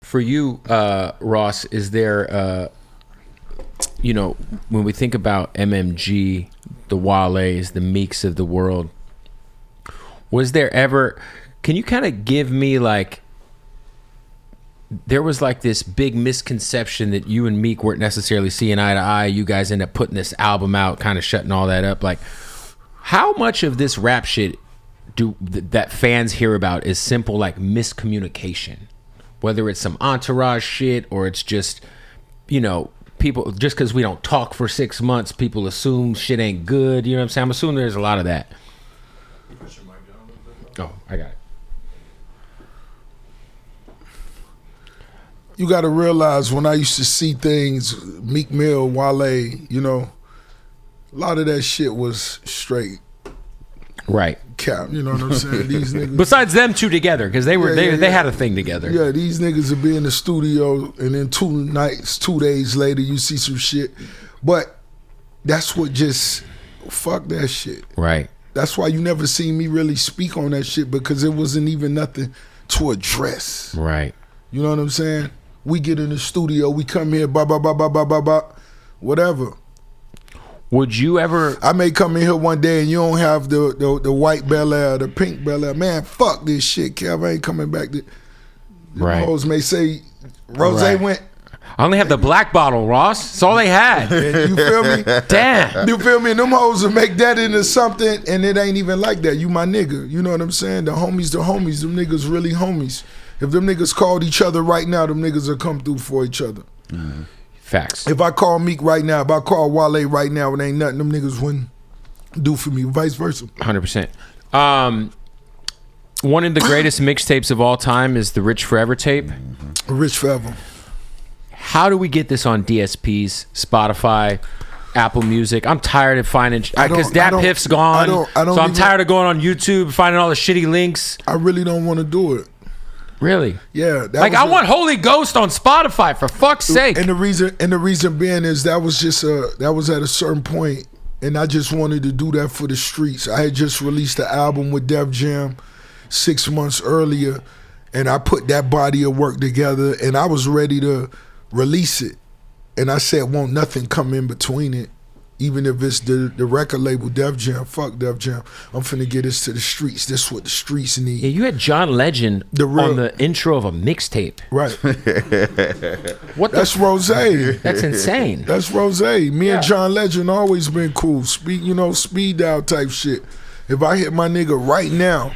For you, Ross, is there, when we think about MMG, the Wales, the Meeks of the world, was there ever, can you kind of give me like, there was like this big misconception that you and Meek weren't necessarily seeing eye to eye. You guys end up putting this album out, kind of shutting all that up. Like, how much of this rap shit that fans hear about is simple like miscommunication? Whether it's some entourage shit or it's just, people, just because we don't talk for 6 months, people assume shit ain't good. You know what I'm saying? I'm assuming there's a lot of that. Oh, I got it. You got to realize when I used to see things, Meek Mill, Wale, a lot of that shit was straight. Right. Cap, you know what I'm saying? These niggas. Besides them two together, because they had a thing together. Yeah, these niggas would be in the studio and then 2 days later you see some shit. But that's what just, fuck that shit. Right. That's why you never see me really speak on that shit, because it wasn't even nothing to address. Right. You know what I'm saying? We get in the studio, we come here, whatever. Would you ever? I may come in here one day and you don't have the white Bel Air, the pink Bel Air. Man, fuck this shit, Kev. I ain't coming back. Right. Hoes may say, Rose went. I only have the black bottle, Ross. That's all they had. You feel me? Damn. You feel me? And them hoes will make that into something, and it ain't even like that. You my nigga. You know what I'm saying? The homies. Them niggas really homies. If them niggas called each other right now, them niggas will come through for each other. Mm-hmm. Facts. If I call Meek right now, if I call Wale right now, it ain't nothing them niggas wouldn't do for me. Vice versa. 100%. One of the greatest mixtapes of all time is the Rich Forever tape. Mm-hmm. Rich Forever. How do we get this on DSPs, Spotify, Apple Music? I'm tired of finding, because Dat Piff's gone. So I'm tired of going on YouTube, finding all the shitty links. I really don't want to do it. Really? Yeah. I want Holy Ghost on Spotify, for fuck's sake. And the reason being is that was at a certain point, and I just wanted to do that for the streets. I had just released the album with Def Jam 6 months earlier, and I put that body of work together, and I was ready to release it. And I said, won't nothing come in between it. Even if it's the record label Def Jam, fuck Def Jam. I'm finna get this to the streets. This is what the streets need. Yeah, you had John Legend on the intro of a mixtape. Right. That's Rose. That's insane. That's Rose. Me and John Legend always been cool. Speed dial type shit. If I hit my nigga right now,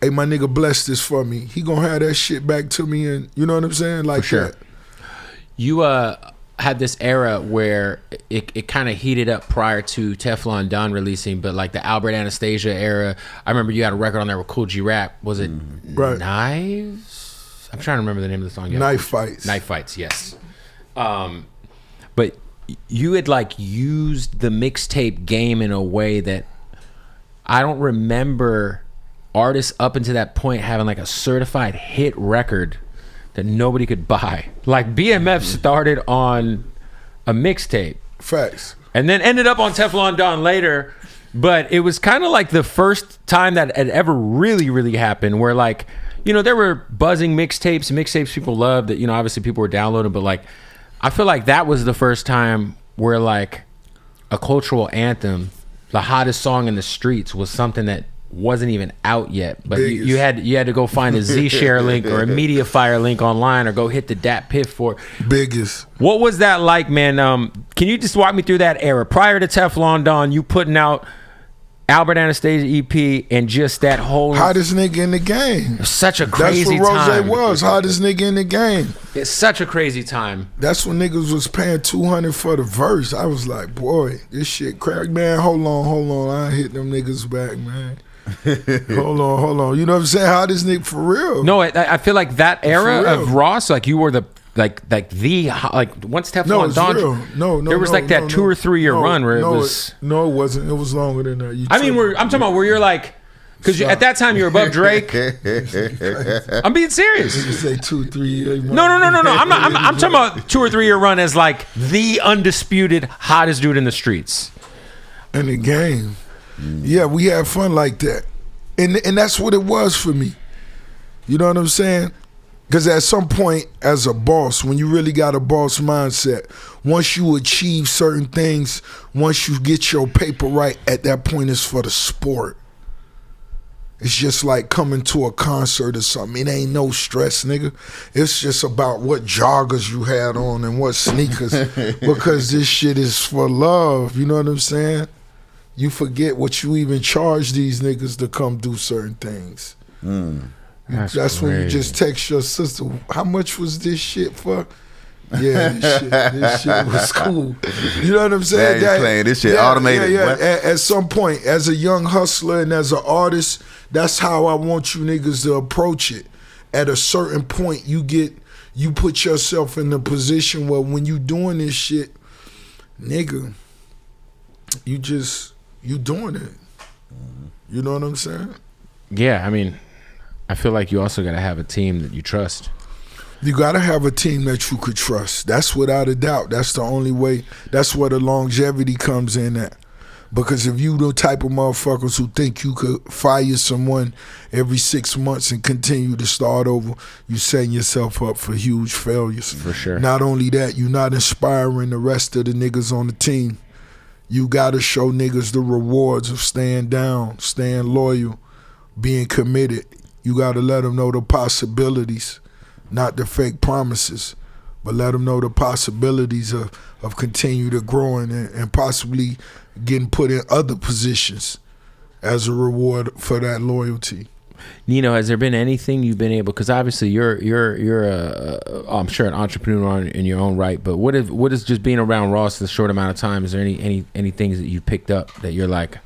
hey, my nigga bless this for me, he gonna have that shit back to me, and you know what I'm saying? Like, for sure. That. You had this era where it kind of heated up prior to Teflon Don releasing, but like the Albert Anastasia era, I remember you had a record on there with Cool G Rap. Was it Knives? I'm trying to remember the name of the song. Knife Fights. Knife Fights, yes. But you had like used the mixtape game in a way that I don't remember artists up until that point having like a certified hit record that nobody could buy. Like BMF started on a mixtape. Facts. And then ended up on Teflon Don later. But it was kind of like the first time that had ever really, really happened where like, there were buzzing mixtapes people loved that, obviously people were downloading. But like, I feel like that was the first time where like a cultural anthem, the hottest song in the streets, was something that wasn't even out yet, but you had to go find a Z-Share link or a MediaFire link online, or go hit the Dat Piff for biggest. What was that like, man? Can you just walk me through that era prior to Teflon Don? You putting out Albert Anastasia EP and just that whole hottest nigga in the game. Such a crazy time. That's what Rose was, hottest nigga in the game. It's such a crazy time. That's when niggas was paying $200 for the verse. I was like, boy, this shit crack, man. Hold on, I hit them niggas back, man. hold on. You know what I'm saying? How this nigga for real? No, I feel like that era of Ross, like you were the once Teflon Don. No, there was like that 2 or 3 year run where it was. It wasn't. It was longer than that. I'm talking about where you're like, because at that time you were above Drake. I'm being serious. You say 2, 3 years. No. I'm talking about 2 or 3 year run as like the undisputed hottest dude in the streets. In the game. Yeah, we had fun like that. And that's what it was for me. You know what I'm saying? Because at some point, as a boss, when you really got a boss mindset, once you achieve certain things, once you get your paper right, at that point it's for the sport. It's just like coming to a concert or something. It ain't no stress, nigga. It's just about what joggers you had on and what sneakers. Because this shit is for love, you know what I'm saying? You forget what you even charge these niggas to come do certain things. That's when you just text your sister, how much was this shit for? Yeah, this shit was cool. You know what I'm saying? Yeah, playing this shit automated. Yeah. At some point, as a young hustler and as an artist, that's how I want you niggas to approach it. At a certain point, you put yourself in the position where when you doing this shit, nigga, you doing it. You know what I'm saying? Yeah, I mean, I feel like you also got to have a team that you trust. You got to have a team that you could trust. That's without a doubt. That's the only way. That's where the longevity comes in at. Because if you the type of motherfuckers who think you could fire someone every 6 months and continue to start over, you setting yourself up for huge failures. For sure. Not only that, you're not inspiring the rest of the niggas on the team. You got to show niggas the rewards of staying down, staying loyal, being committed. You got to let them know the possibilities, not the fake promises, but let them know the possibilities of continue to growing and possibly getting put in other positions as a reward for that loyalty. Nino, has there been anything you've been able? Because obviously you're I'm sure an entrepreneur in your own right. But what is just being around Ross this short amount of time? Is there any things that you picked up that you're like,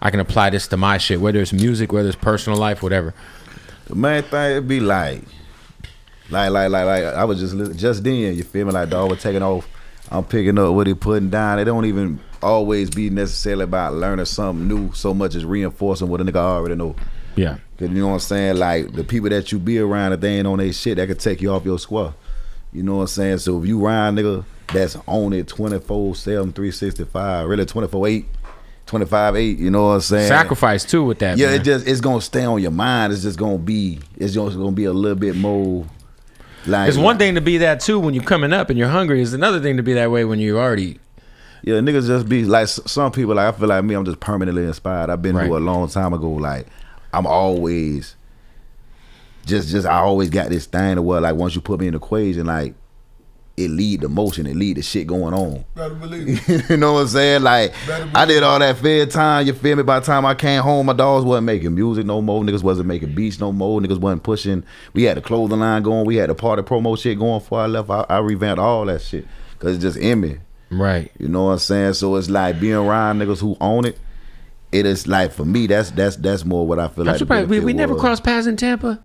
I can apply this to my shit, whether it's music, whether it's personal life, whatever? The main thing it'd be like I was just then, you feel me? Like dog was taking off. I'm picking up what he putting down. It don't even always be necessarily about learning something new so much as reinforcing what a nigga already know. Yeah. Cause you know what I'm saying? Like the people that you be around, if they ain't on their shit, that could take you off your square. You know what I'm saying? So if you around nigga that's on it 24/7, 365, really 24/8, 25/8, you know what I'm saying? Sacrifice too with that. Yeah, man. it's gonna stay on your mind. It's just gonna be a little bit more. Like, it's one thing to be that too when you're coming up and you're hungry. It's another thing to be that way when you're already. Yeah, niggas just be like some people. Like I feel like me, I'm just permanently inspired. I've been through a long time ago. Like I'm always I always got this thing to where like once you put me in the equation, like it lead to motion, it lead to shit going on. Better believe it. You know what I'm saying? Like I did all that fair time, you feel me? By the time I came home, my dogs wasn't making music no more, niggas wasn't making beats no more, niggas wasn't pushing. We had the clothing line going, we had the party promo shit going before I left. I revamped all that shit because it's just in me. Right. You know what I'm saying? So it's like being around niggas who own it. It is like for me, that's more what I feel like. We never crossed paths in Tampa.